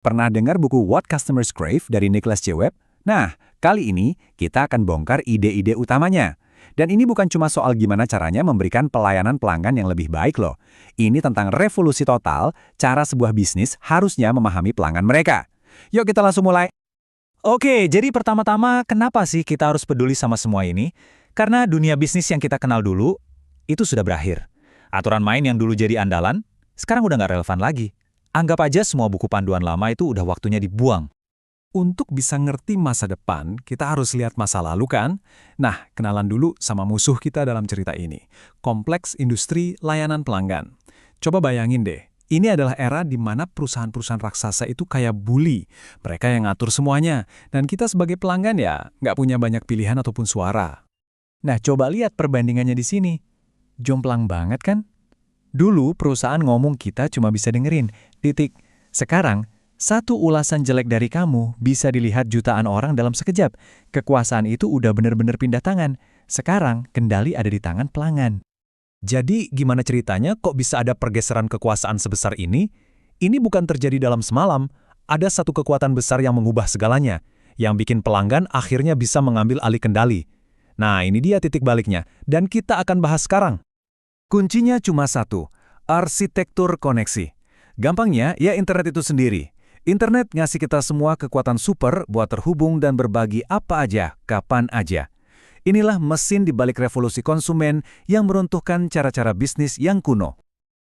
Pernah dengar buku What Customers Crave dari Nicholas J. Webb? Nah, kali ini kita akan bongkar ide-ide utamanya. Dan ini bukan cuma soal gimana caranya memberikan pelayanan pelanggan yang lebih baik loh. Ini tentang revolusi total, cara sebuah bisnis harusnya memahami pelanggan mereka. Yuk kita langsung mulai. Oke, jadi pertama-tama kenapa sih kita harus peduli sama semua ini? Karena dunia bisnis yang kita kenal dulu, itu sudah berakhir. Aturan main yang dulu jadi andalan, sekarang udah nggak relevan lagi. Anggap aja semua buku panduan lama itu udah waktunya dibuang. Untuk bisa ngerti masa depan, kita harus lihat masa lalu kan? Nah, kenalan dulu sama musuh kita dalam cerita ini. Kompleks industri layanan pelanggan. Coba bayangin deh, ini adalah era di mana perusahaan-perusahaan raksasa itu kayak bully. Mereka yang ngatur semuanya, dan kita sebagai pelanggan ya nggak punya banyak pilihan ataupun suara. Nah, coba lihat perbandingannya di sini. Jomplang banget kan? Dulu perusahaan ngomong kita cuma bisa dengerin, titik. Sekarang, satu ulasan jelek dari kamu bisa dilihat jutaan orang dalam sekejap. Kekuasaan itu udah bener-bener pindah tangan. Sekarang, kendali ada di tangan pelanggan. Jadi, gimana ceritanya kok bisa ada pergeseran kekuasaan sebesar ini? Ini bukan terjadi dalam semalam. Ada satu kekuatan besar yang mengubah segalanya, yang bikin pelanggan akhirnya bisa mengambil alih kendali. Nah, ini dia titik baliknya, dan kita akan bahas sekarang. Kuncinya cuma satu, arsitektur koneksi. Gampangnya, ya internet itu sendiri. Internet ngasih kita semua kekuatan super buat terhubung dan berbagi apa aja, kapan aja. Inilah mesin di balik revolusi konsumen yang meruntuhkan cara-cara bisnis yang kuno.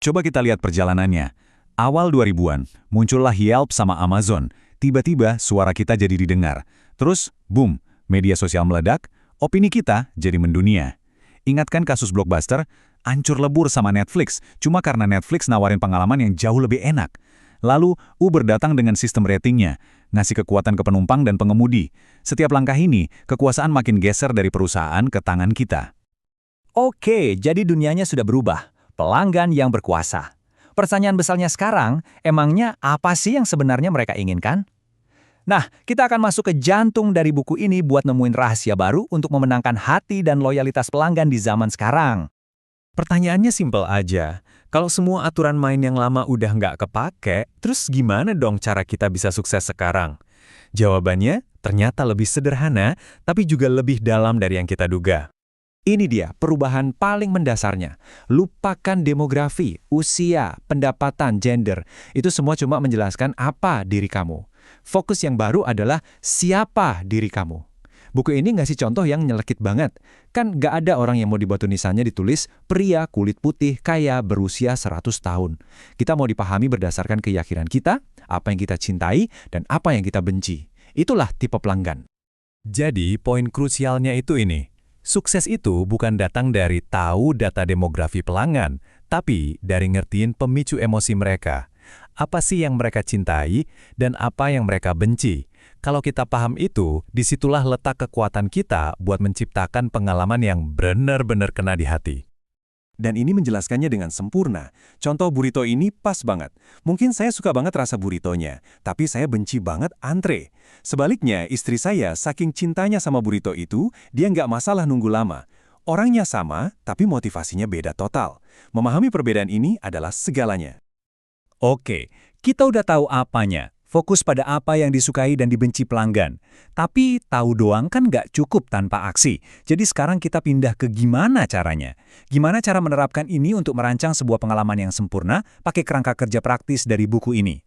Coba kita lihat perjalanannya. Awal 2000-an, muncullah Yelp sama Amazon. Tiba-tiba suara kita jadi didengar. Terus, boom, media sosial meledak, opini kita jadi mendunia. Ingatkan kasus Blockbuster? Ancur lebur sama Netflix, cuma karena Netflix nawarin pengalaman yang jauh lebih enak. Lalu, Uber datang dengan sistem ratingnya, ngasih kekuatan ke penumpang dan pengemudi. Setiap langkah ini, kekuasaan makin geser dari perusahaan ke tangan kita. Oke, jadi dunianya sudah berubah. Pelanggan yang berkuasa. Pertanyaan besarnya sekarang, emangnya apa sih yang sebenarnya mereka inginkan? Nah, kita akan masuk ke jantung dari buku ini buat nemuin rahasia baru untuk memenangkan hati dan loyalitas pelanggan di zaman sekarang. Pertanyaannya simpel aja. Kalau semua aturan main yang lama udah nggak kepake, terus gimana dong cara kita bisa sukses sekarang? Jawabannya ternyata lebih sederhana, tapi juga lebih dalam dari yang kita duga. Ini dia perubahan paling mendasarnya. Lupakan demografi, usia, pendapatan, gender. Itu semua cuma menjelaskan apa diri kamu. Fokus yang baru adalah siapa diri kamu. Buku ini ngasih contoh yang nyelekit banget. Kan nggak ada orang yang mau di batu nisannya ditulis pria kulit putih kaya berusia 100 tahun. Kita mau dipahami berdasarkan keyakinan kita, apa yang kita cintai, dan apa yang kita benci. Itulah tipe pelanggan. Jadi poin krusialnya itu ini. Sukses itu bukan datang dari tahu data demografi pelanggan, tapi dari ngertiin pemicu emosi mereka. Apa sih yang mereka cintai dan apa yang mereka benci? Kalau kita paham itu, disitulah letak kekuatan kita buat menciptakan pengalaman yang benar-benar kena di hati. Dan ini menjelaskannya dengan sempurna. Contoh burrito ini pas banget. Mungkin saya suka banget rasa burritonya, tapi saya benci banget antre. Sebaliknya, istri saya saking cintanya sama burrito itu, dia nggak masalah nunggu lama. Orangnya sama, tapi motivasinya beda total. Memahami perbedaan ini adalah segalanya. Oke, kita udah tahu apanya. Fokus pada apa yang disukai dan dibenci pelanggan. Tapi tahu doang kan nggak cukup tanpa aksi. Jadi sekarang kita pindah ke gimana caranya. Gimana cara menerapkan ini untuk merancang sebuah pengalaman yang sempurna pakai kerangka kerja praktis dari buku ini.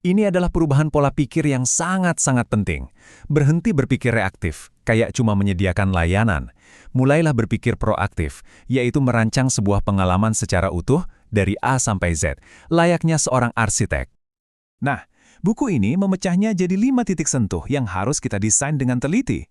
Ini adalah perubahan pola pikir yang sangat-sangat penting. Berhenti berpikir reaktif, kayak cuma menyediakan layanan. Mulailah berpikir proaktif, yaitu merancang sebuah pengalaman secara utuh dari A sampai Z, layaknya seorang arsitek. Nah, buku ini memecahnya jadi 5 titik sentuh yang harus kita desain dengan teliti.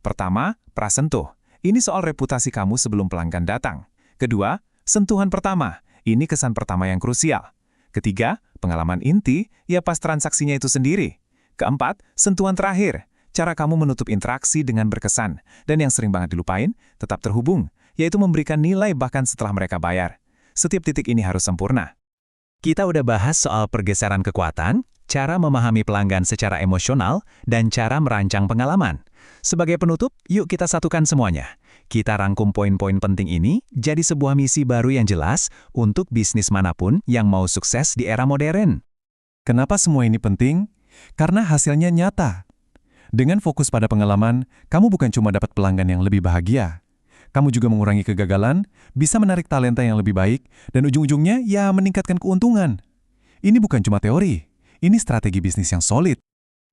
Pertama, prasentuh. Ini soal reputasi kamu sebelum pelanggan datang. Kedua, sentuhan pertama. Ini kesan pertama yang krusial. Ketiga, pengalaman inti, ya pas transaksinya itu sendiri. Keempat, sentuhan terakhir. Cara kamu menutup interaksi dengan berkesan. Dan yang sering banget dilupain, tetap terhubung, yaitu memberikan nilai bahkan setelah mereka bayar. Setiap titik ini harus sempurna. Kita udah bahas soal pergeseran kekuatan, cara memahami pelanggan secara emosional, dan cara merancang pengalaman. Sebagai penutup, yuk kita satukan semuanya. Kita rangkum poin-poin penting ini jadi sebuah misi baru yang jelas untuk bisnis manapun yang mau sukses di era modern. Kenapa semua ini penting? Karena hasilnya nyata. Dengan fokus pada pengalaman, kamu bukan cuma dapat pelanggan yang lebih bahagia. Kamu juga mengurangi kegagalan, bisa menarik talenta yang lebih baik, dan ujung-ujungnya ya meningkatkan keuntungan. Ini bukan cuma teori, ini strategi bisnis yang solid.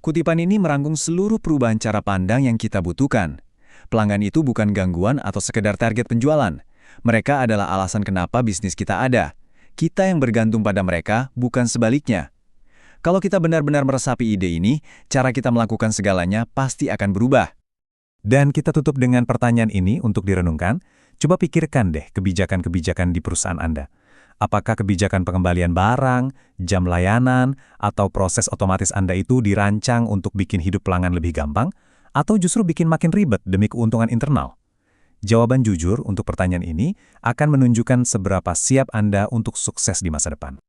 Kutipan ini merangkum seluruh perubahan cara pandang yang kita butuhkan. Pelanggan itu bukan gangguan atau sekedar target penjualan. Mereka adalah alasan kenapa bisnis kita ada. Kita yang bergantung pada mereka, bukan sebaliknya. Kalau kita benar-benar meresapi ide ini, cara kita melakukan segalanya pasti akan berubah. Dan kita tutup dengan pertanyaan ini untuk direnungkan. Coba pikirkan deh kebijakan-kebijakan di perusahaan Anda. Apakah kebijakan pengembalian barang, jam layanan, atau proses otomatis Anda itu dirancang untuk bikin hidup pelanggan lebih gampang, atau justru bikin makin ribet demi keuntungan internal? Jawaban jujur untuk pertanyaan ini akan menunjukkan seberapa siap Anda untuk sukses di masa depan.